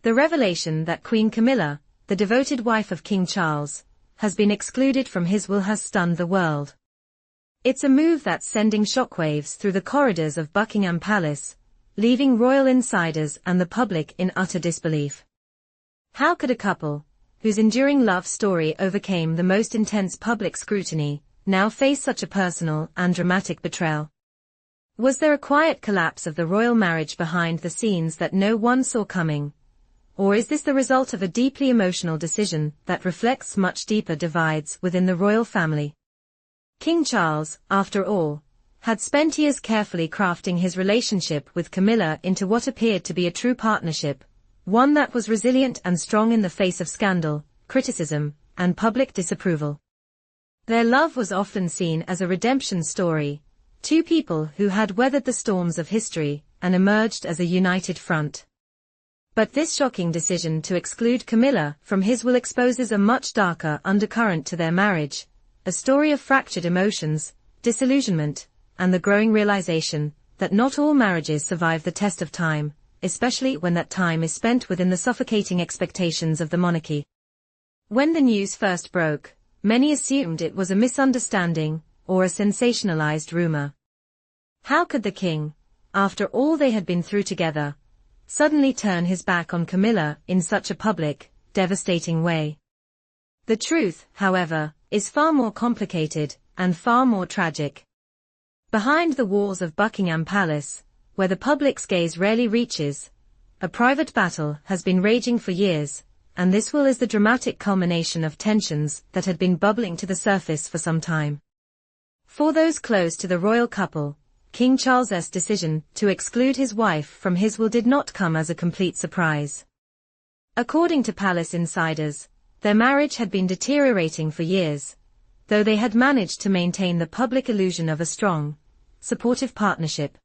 The revelation that Queen Camilla, the devoted wife of King Charles, has been excluded from his will has stunned the world. It's a move that's sending shockwaves through the corridors of Buckingham Palace, leaving royal insiders and the public in utter disbelief. How could a couple, whose enduring love story overcame the most intense public scrutiny, now face such a personal and dramatic betrayal? Was there a quiet collapse of the royal marriage behind the scenes that no one saw coming? Or is this the result of a deeply emotional decision that reflects much deeper divides within the royal family? King Charles, after all, had spent years carefully crafting his relationship with Camilla into what appeared to be a true partnership, one that was resilient and strong in the face of scandal, criticism, and public disapproval. Their love was often seen as a redemption story, two people who had weathered the storms of history and emerged as a united front. But this shocking decision to exclude Camilla from his will exposes a much darker undercurrent to their marriage, a story of fractured emotions, disillusionment, and the growing realization that not all marriages survive the test of time, especially when that time is spent within the suffocating expectations of the monarchy. When the news first broke, many assumed it was a misunderstanding or a sensationalized rumor. How could the king, after all they had been through together, suddenly turn his back on Camilla in such a public, devastating way? The truth, however, is far more complicated and far more tragic. Behind the walls of Buckingham Palace, where the public's gaze rarely reaches, a private battle has been raging for years, and this will is the dramatic culmination of tensions that had been bubbling to the surface for some time. For those close to the royal couple, King Charles's decision to exclude his wife from his will did not come as a complete surprise. According to palace insiders, their marriage had been deteriorating for years, though they had managed to maintain the public illusion of a strong, supportive partnership.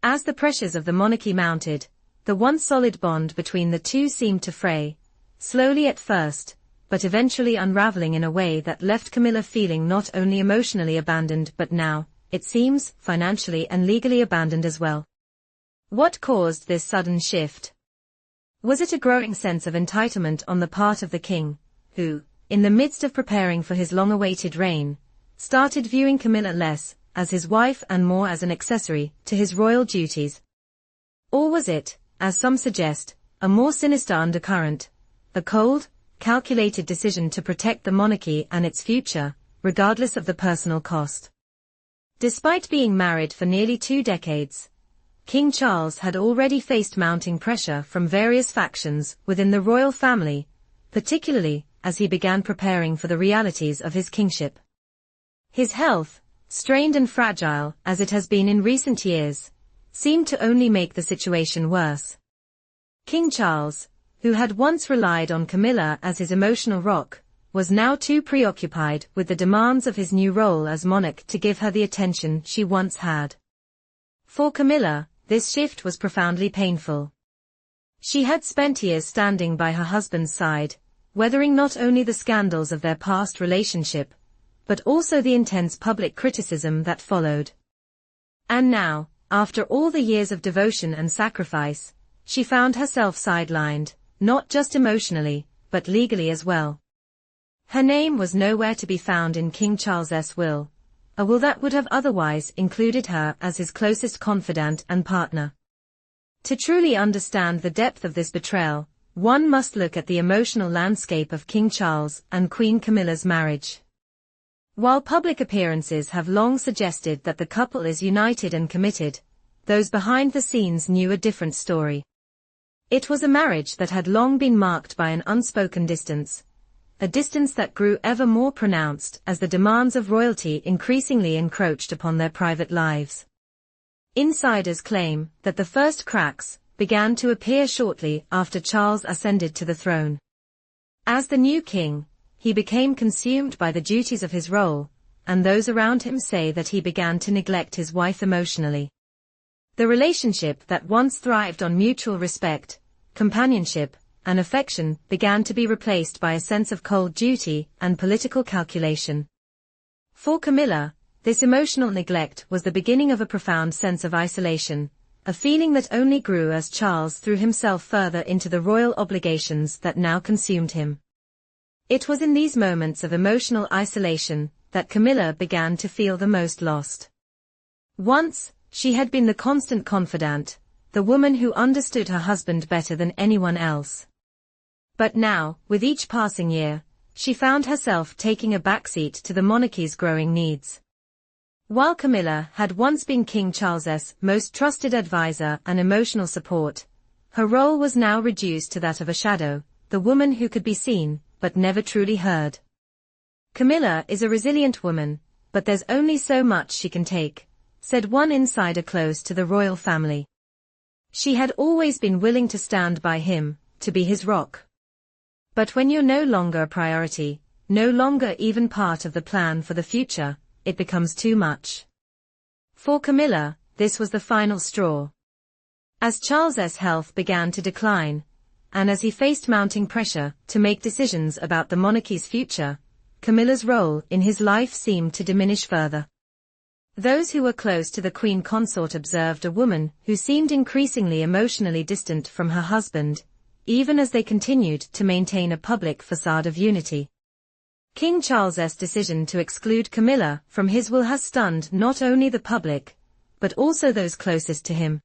As the pressures of the monarchy mounted, the once solid bond between the two seemed to fray, slowly at first, but eventually unraveling in a way that left Camilla feeling not only emotionally abandoned but now, it seems, financially and legally abandoned as well. What caused this sudden shift? Was it a growing sense of entitlement on the part of the king, who, in the midst of preparing for his long-awaited reign, started viewing Camilla less as his wife and more as an accessory to his royal duties? Or was it, as some suggest, a more sinister undercurrent, a cold, calculated decision to protect the monarchy and its future, regardless of the personal cost? Despite being married for nearly 2 decades, King Charles had already faced mounting pressure from various factions within the royal family, particularly as he began preparing for the realities of his kingship. His health, strained and fragile as it has been in recent years, seemed to only make the situation worse. King Charles, who had once relied on Camilla as his emotional rock, was now too preoccupied with the demands of his new role as monarch to give her the attention she once had. For Camilla, this shift was profoundly painful. She had spent years standing by her husband's side, weathering not only the scandals of their past relationship, but also the intense public criticism that followed. And now, after all the years of devotion and sacrifice, she found herself sidelined, not just emotionally, but legally as well. Her name was nowhere to be found in King Charles's will, a will that would have otherwise included her as his closest confidant and partner. To truly understand the depth of this betrayal, one must look at the emotional landscape of King Charles and Queen Camilla's marriage. While public appearances have long suggested that the couple is united and committed, those behind the scenes knew a different story. It was a marriage that had long been marked by an unspoken distance, a distance that grew ever more pronounced as the demands of royalty increasingly encroached upon their private lives. Insiders claim that the first cracks began to appear shortly after Charles ascended to the throne. As the new king, he became consumed by the duties of his role, and those around him say that he began to neglect his wife emotionally. The relationship that once thrived on mutual respect, companionship, and affection began to be replaced by a sense of cold duty and political calculation. For Camilla, this emotional neglect was the beginning of a profound sense of isolation, a feeling that only grew as Charles threw himself further into the royal obligations that now consumed him. It was in these moments of emotional isolation that Camilla began to feel the most lost. Once, she had been the constant confidant, the woman who understood her husband better than anyone else. But now, with each passing year, she found herself taking a backseat to the monarchy's growing needs. While Camilla had once been King Charles's most trusted advisor and emotional support, her role was now reduced to that of a shadow, the woman who could be seen, but never truly heard. Camilla is a resilient woman, but there's only so much she can take, said one insider close to the royal family. She had always been willing to stand by him, to be his rock. But when you're no longer a priority, no longer even part of the plan for the future, it becomes too much. For Camilla, this was the final straw. As Charles's health began to decline, and as he faced mounting pressure to make decisions about the monarchy's future, Camilla's role in his life seemed to diminish further. Those who were close to the Queen Consort observed a woman who seemed increasingly emotionally distant from her husband, even as they continued to maintain a public facade of unity. King Charles's decision to exclude Camilla from his will has stunned not only the public, but also those closest to him.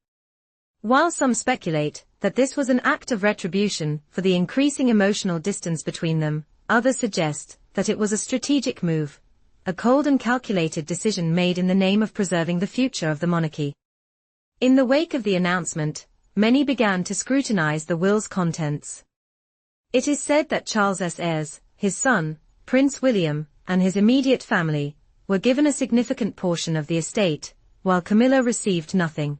While some speculate that this was an act of retribution for the increasing emotional distance between them, others suggest that it was a strategic move, a cold and calculated decision made in the name of preserving the future of the monarchy. In the wake of the announcement, many began to scrutinize the will's contents. It is said that Charles's heirs, his son, Prince William, and his immediate family, were given a significant portion of the estate, while Camilla received nothing.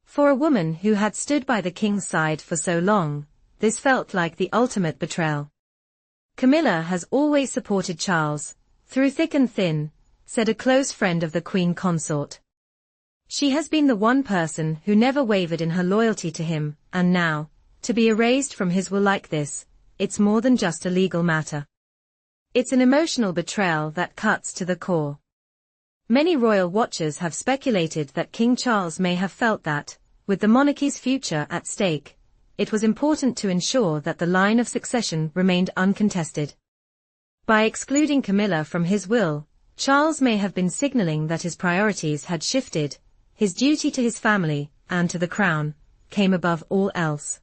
For a woman who had stood by the king's side for so long, this felt like the ultimate betrayal. Camilla has always supported Charles, through thick and thin, said a close friend of the Queen Consort. She has been the one person who never wavered in her loyalty to him, and now, to be erased from his will like this, it's more than just a legal matter. It's an emotional betrayal that cuts to the core. Many royal watchers have speculated that King Charles may have felt that, with the monarchy's future at stake, it was important to ensure that the line of succession remained uncontested. By excluding Camilla from his will, Charles may have been signaling that his priorities had shifted, his duty to his family, and to the crown, came above all else.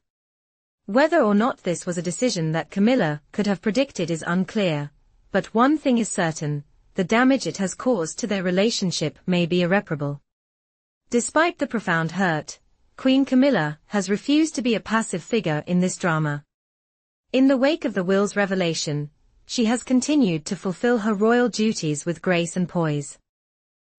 Whether or not this was a decision that Camilla could have predicted is unclear, but one thing is certain, the damage it has caused to their relationship may be irreparable. Despite the profound hurt, Queen Camilla has refused to be a passive figure in this drama. In the wake of the will's revelation, she has continued to fulfill her royal duties with grace and poise.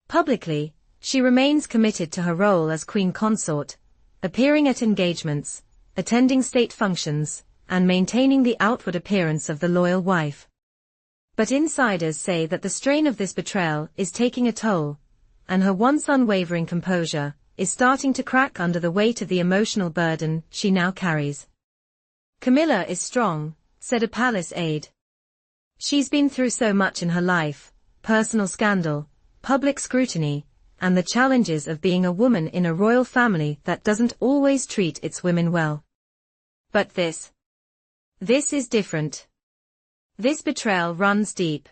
Publicly, she remains committed to her role as Queen Consort, appearing at engagements, attending state functions, and maintaining the outward appearance of the loyal wife. But insiders say that the strain of this betrayal is taking a toll, and her once unwavering composure is starting to crack under the weight of the emotional burden she now carries. Camilla is strong, said a palace aide. She's been through so much in her life, personal scandal, public scrutiny, and the challenges of being a woman in a royal family that doesn't always treat its women well. But this is different. This betrayal runs deep.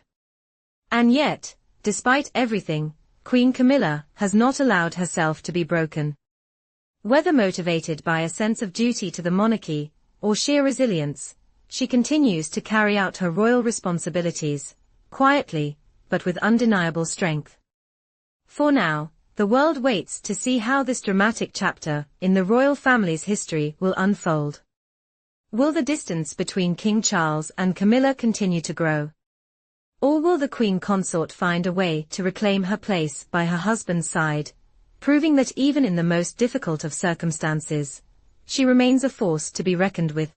And yet, despite everything, Queen Camilla has not allowed herself to be broken. Whether motivated by a sense of duty to the monarchy, or sheer resilience, she continues to carry out her royal responsibilities, quietly, but with undeniable strength. For now, the world waits to see how this dramatic chapter in the royal family's history will unfold. Will the distance between King Charles and Camilla continue to grow? Or will the Queen Consort find a way to reclaim her place by her husband's side, proving that even in the most difficult of circumstances, she remains a force to be reckoned with?